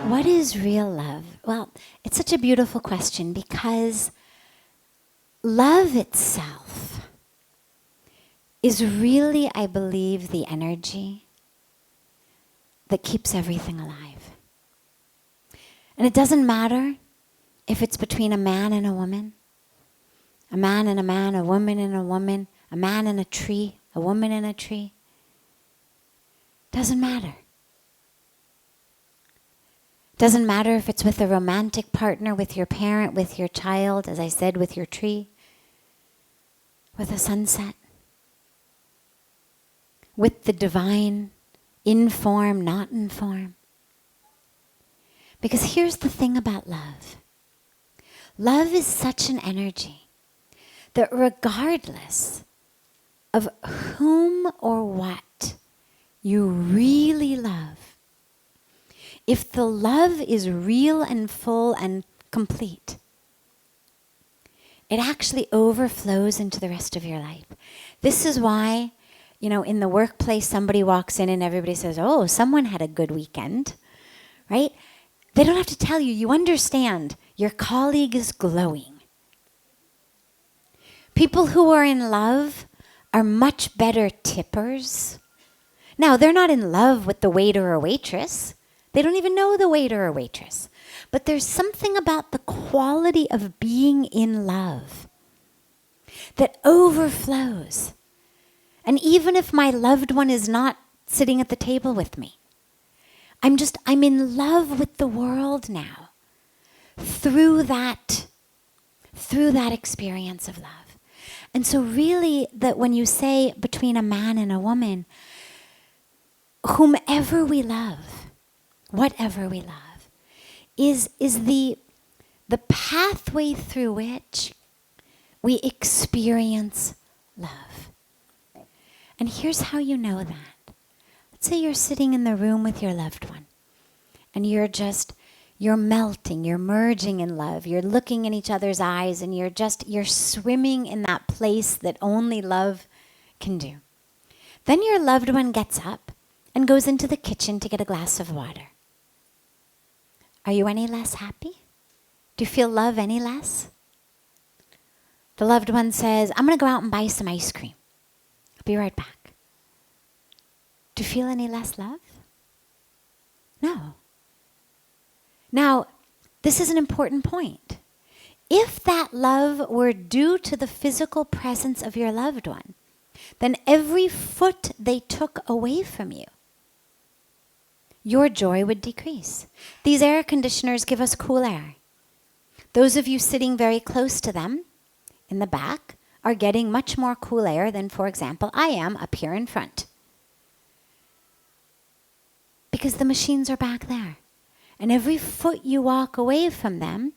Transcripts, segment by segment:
What is real love? Well, it's such a beautiful question because love itself is really, I believe, the energy that keeps everything alive. And it doesn't matter if it's between a man and a woman, a man and a man, a woman and a woman, a man and a tree, a woman and a tree. Doesn't matter. Doesn't matter if it's with a romantic partner, with your parent, with your child, as I said, with your tree, with a sunset, with the divine, in form, not in form. Because here's the thing about love. Love is such an energy that regardless of whom or what you really love, if the love is real and full and complete, it actually overflows into the rest of your life. This is why, in the workplace, somebody walks in and everybody says, oh, someone had a good weekend, right? They don't have to tell you. You understand your colleague is glowing. People who are in love are much better tippers. Now, they're not in love with the waiter or waitress. They don't even know the waiter or waitress. But there's something about the quality of being in love that overflows. And even if my loved one is not sitting at the table with me, I'm in love with the world now through that experience of love. And so really that when you say between a man and a woman, whomever we love, whatever we love, is the pathway through which we experience love. And here's how you know that. Let's say you're sitting in the room with your loved one, and you're melting, you're merging in love, you're looking in each other's eyes, and you're swimming in that place that only love can do. Then your loved one gets up and goes into the kitchen to get a glass of water. Are you any less happy? Do you feel love any less? The loved one says, I'm going to go out and buy some ice cream. I'll be right back. Do you feel any less love? No. Now, this is an important point. If that love were due to the physical presence of your loved one, then every foot they took away from you, your joy would decrease. These air conditioners give us cool air. Those of you sitting very close to them in the back are getting much more cool air than, for example, I am up here in front. Because the machines are back there. And every foot you walk away from them,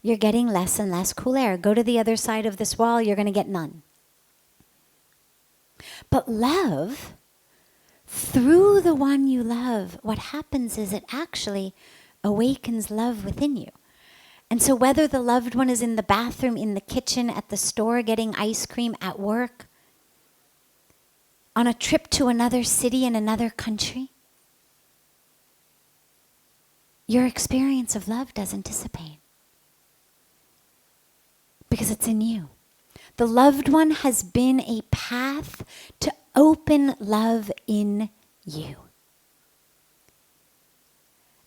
you're getting less and less cool air. Go to the other side of this wall, you're going to get none. But love, through the one you love, what happens is it actually awakens love within you. And so whether the loved one is in the bathroom, in the kitchen, at the store, getting ice cream, at work, on a trip to another city in another country, your experience of love doesn't dissipate. Because it's in you. The loved one has been a path to open love in you.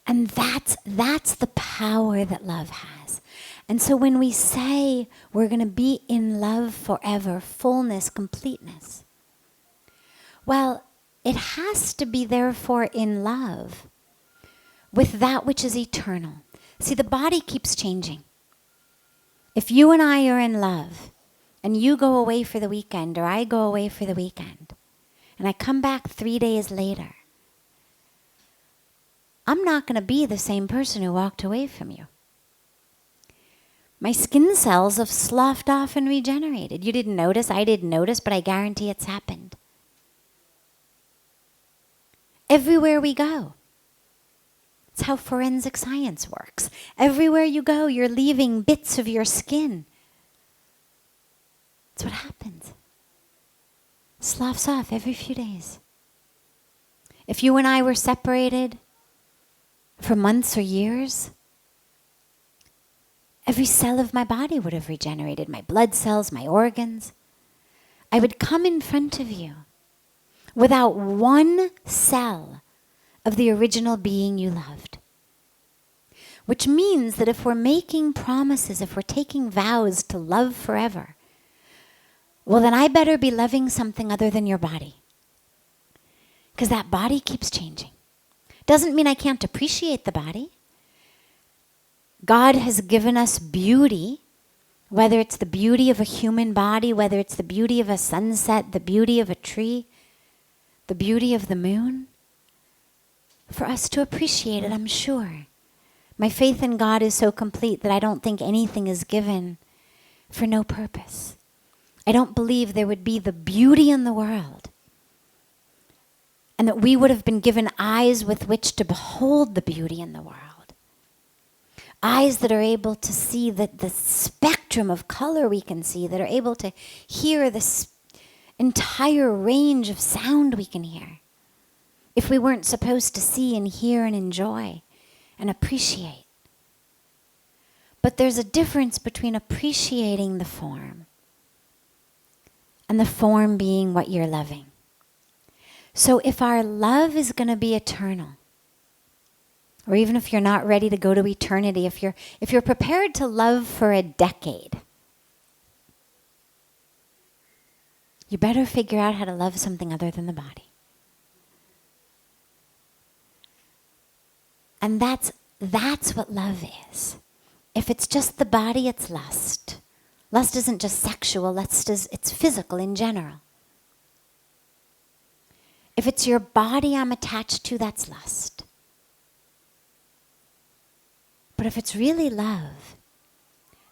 And that's the power that love has. And so when we say we're going to be in love forever, fullness, completeness, well, it has to be therefore in love with that which is eternal. See, the body keeps changing. If you and I are in love, and you go away for the weekend, or I go away for the weekend, and I come back 3 days later, I'm not going to be the same person who walked away from you. My skin cells have sloughed off and regenerated. You didn't notice, I didn't notice, but I guarantee it's happened. Everywhere we go. It's how forensic science works. Everywhere you go, you're leaving bits of your skin. That's what happens. Sloughs off every few days. If you and I were separated for months or years, every cell of my body would have regenerated, my blood cells, my organs. I would come in front of you without one cell of the original being you loved. Which means that if we're making promises, if we're taking vows to love forever, well, then I better be loving something other than your body. Because that body keeps changing. Doesn't mean I can't appreciate the body. God has given us beauty, whether it's the beauty of a human body, whether it's the beauty of a sunset, the beauty of a tree, the beauty of the moon, for us to appreciate it, I'm sure. My faith in God is so complete that I don't think anything is given for no purpose. I don't believe there would be the beauty in the world and that we would have been given eyes with which to behold the beauty in the world. Eyes that are able to see the spectrum of color we can see, that are able to hear this entire range of sound we can hear. If we weren't supposed to see and hear and enjoy and appreciate. But there's a difference between appreciating the form and the form being what you're loving. So if our love is going to be eternal, or even if you're not ready to go to eternity, if you're prepared to love for a decade, you better figure out how to love something other than the body. And that's what love is. If it's just the body, it's lust. Lust isn't just sexual, it's physical in general. If it's your body I'm attached to, that's lust. But if it's really love,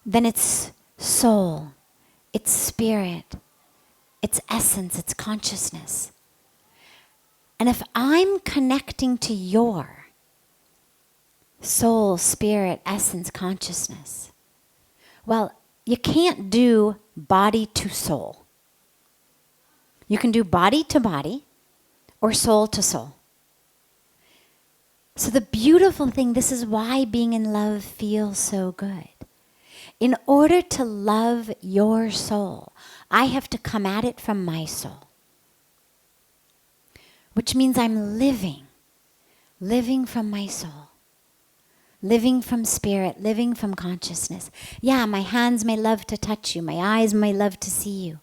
then it's soul, it's spirit, it's essence, it's consciousness. And if I'm connecting to your soul, spirit, essence, consciousness, well, you can't do body to soul. You can do body to body or soul to soul. So the beautiful thing, this is why being in love feels so good. In order to love your soul, I have to come at it from my soul. Which means I'm living from my soul. Living from spirit, living from consciousness. Yeah, my hands may love to touch you. My eyes may love to see you.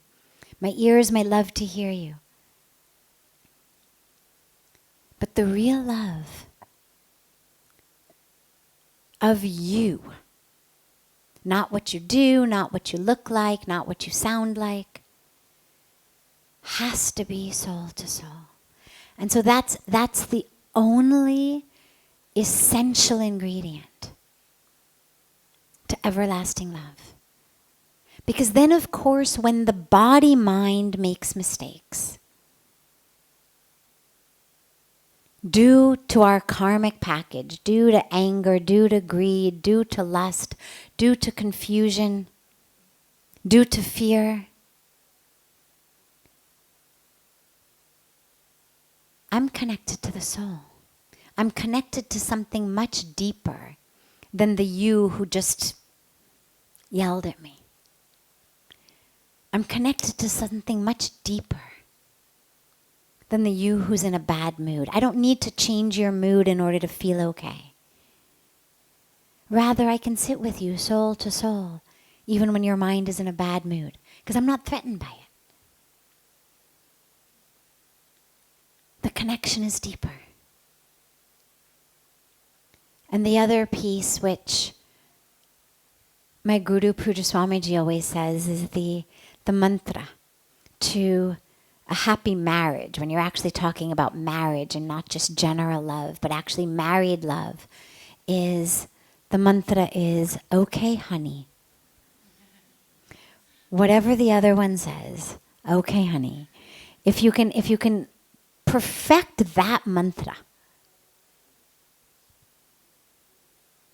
My ears may love to hear you. But the real love of you, not what you do, not what you look like, not what you sound like, has to be soul to soul. And so that's the only essential ingredient to everlasting love. Because then, of course, when the body-mind makes mistakes, due to our karmic package, due to anger, due to greed, due to lust, due to confusion, due to fear, I'm connected to the soul. I'm connected to something much deeper than the you who just yelled at me. I'm connected to something much deeper than the you who's in a bad mood. I don't need to change your mood in order to feel okay. Rather, I can sit with you soul to soul, even when your mind is in a bad mood, because I'm not threatened by it. The connection is deeper. And the other piece, which my Guru Pujya Swamiji always says, is the mantra to a happy marriage, when you're actually talking about marriage and not just general love, but actually married love, is the mantra is, okay, honey. Whatever the other one says, okay, honey. If you can perfect that mantra,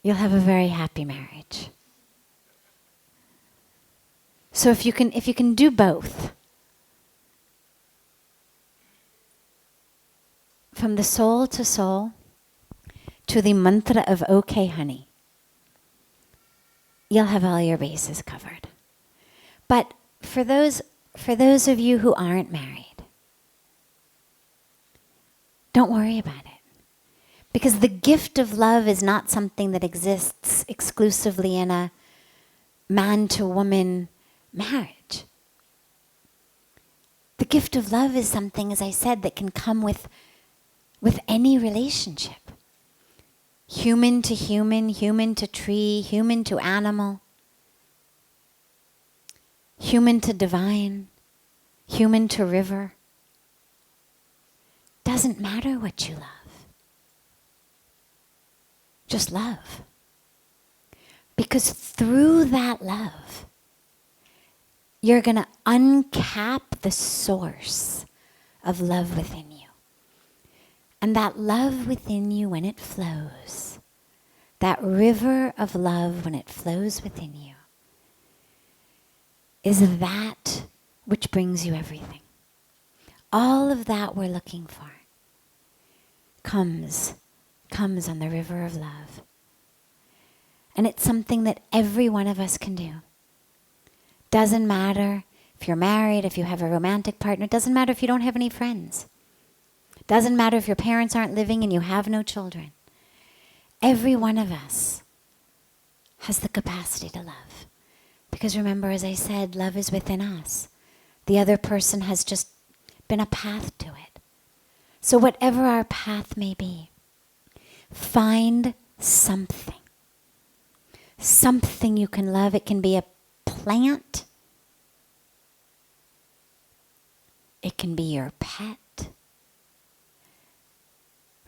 you'll have a very happy marriage. So if you can do both, from the soul to the mantra of okay, honey, you'll have all your bases covered. But for those of you who aren't married, don't worry about it. Because the gift of love is not something that exists exclusively in a man-to-woman marriage. The gift of love is something, as I said, that can come with any relationship. Human to human, human to tree, human to animal, human to divine, human to river. Doesn't matter what you love. Just love. Because through that love, you're going to uncap the source of love within you. And that love within you, when it flows, that river of love, when it flows within you, is that which brings you everything. All of that we're looking for comes on the river of love. And it's something that every one of us can do. Doesn't matter if you're married, if you have a romantic partner, doesn't matter if you don't have any friends. Doesn't matter if your parents aren't living and you have no children. Every one of us has the capacity to love. Because remember, as I said, love is within us. The other person has just been a path to it. So whatever our path may be, find something. Something you can love. It can be a plant. It can be your pet.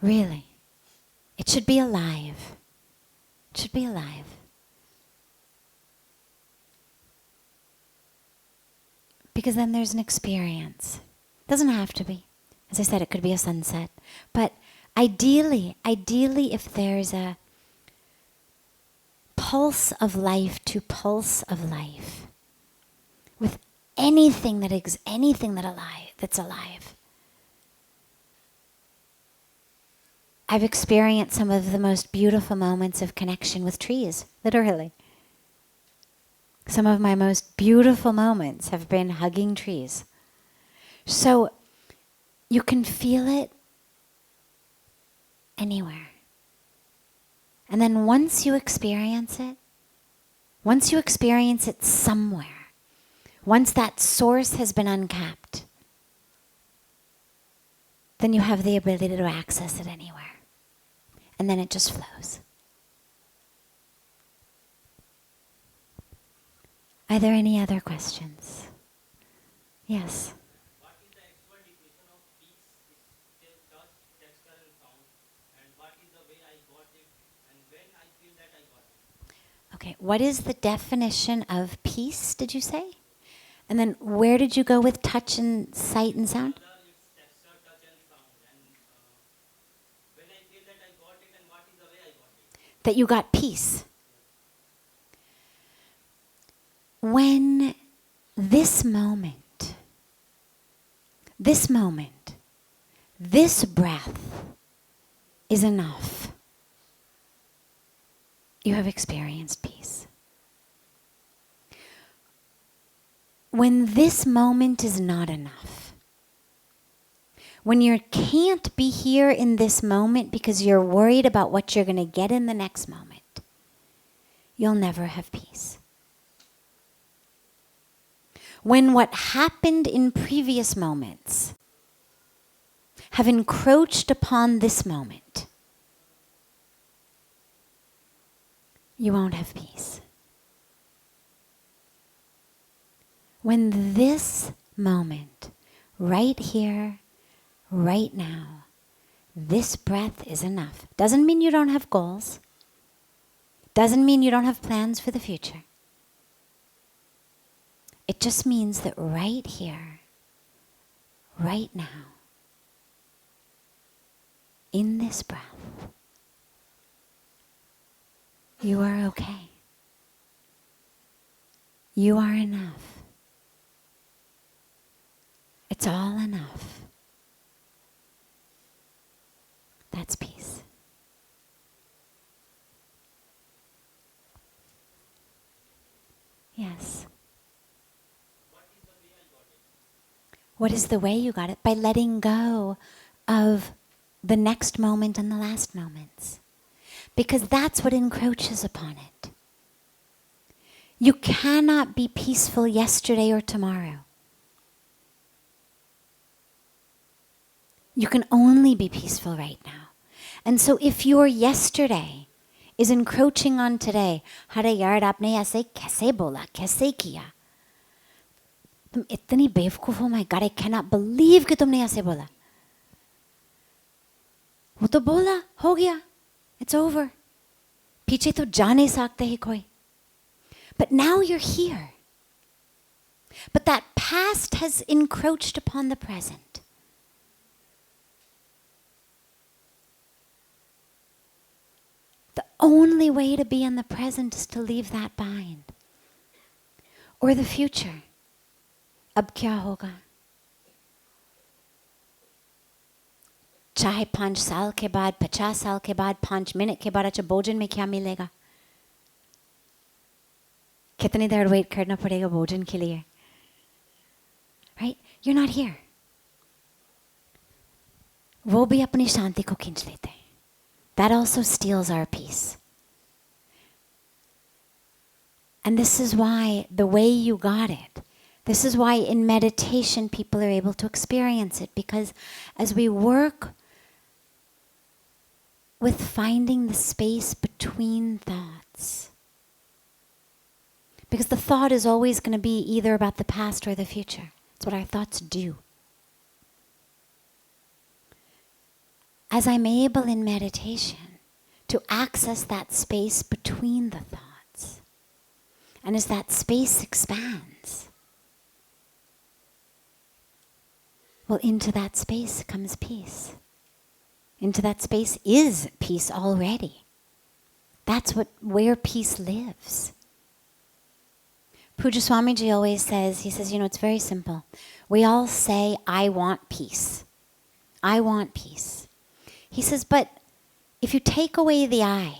Really. It should be alive. It should be alive. Because then there's an experience. It doesn't have to be. As I said, it could be a sunset. But ideally, if there's a pulse of life to pulse of life, with anything that's alive. I've experienced some of the most beautiful moments of connection with trees, literally. Some of my most beautiful moments have been hugging trees. So you can feel it anywhere. And then once you experience it somewhere, once that source has been uncapped, then you have the ability to access it anywhere. And then it just flows. Are there any other questions? Yes. What is the actual definition of peace? Is still touch, texture and sound. And what is the way I got it? And when I feel that I got it? Okay, what is the definition of peace, did you say? And then where did you go with touch and sight and sound? It's texture, touch and sound. And when I feel that I got it, and what is the way I got it? That you got peace. When this moment, this breath is enough, you have experienced peace. When this moment is not enough, when you can't be here in this moment because you're worried about what you're going to get in the next moment, you'll never have peace. When what happened in previous moments have encroached upon this moment, you won't have peace. When this moment right here, right now. This breath is enough. Doesn't mean you don't have goals. Doesn't mean you don't have plans for the future. It just means that right here, right now, in this breath, you are okay. You are enough. It's all enough. That's peace. Yes. What is the way you got it? By letting go of the next moment and the last moments. Because that's what encroaches upon it. You cannot be peaceful yesterday or tomorrow. You can only be peaceful right now. And so if your yesterday is encroaching on today, अरे यार आपने ऐसे कैसे बोला, कैसे किया? तुम इतनी बेवकूफ हो, my God, I cannot believe कि तुमने ऐसे बोला. वो तो बोला, हो गया. It's over. पीछे तो जा नहीं सकते ही कोई. But now you're here. But that past has encroached upon the present. The only way to be in the present is to leave that behind. Or the future. अब क्या होगा? चाहे 5 साल के बाद, 50 साल के बाद, 5 मिनट के बाद, अच्छा भोजन में क्या मिलेगा? कितनी देर वेट करना पड़ेगा भोजन के लिए? Right? You're not here. वो भी अपनी शांति को खींच लेते हैं. That also steals our peace. And this is why the way you got it, this is why in meditation people are able to experience it, because as we work with finding the space between thoughts, because the thought is always going to be either about the past or the future. It's what our thoughts do. As I'm able in meditation to access that space between the thoughts, and as that space expands, well, into that space comes peace. Into that space is peace already. That's where peace lives. Pujya Swamiji always says, he says, it's very simple. We all say, I want peace. I want peace. He says, but if you take away the I,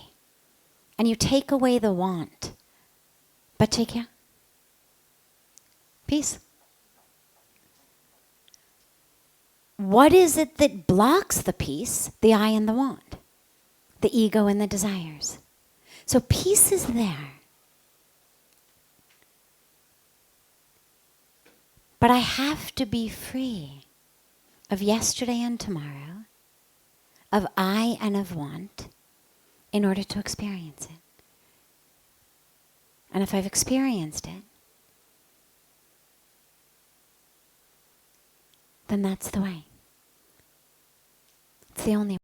and you take away the want, bache kya? Peace. What is it that blocks the peace? The I and the want. The ego and the desires. So peace is there. But I have to be free of yesterday and tomorrow, of I and of want, in order to experience it. And if I've experienced it, then that's the way. It's the only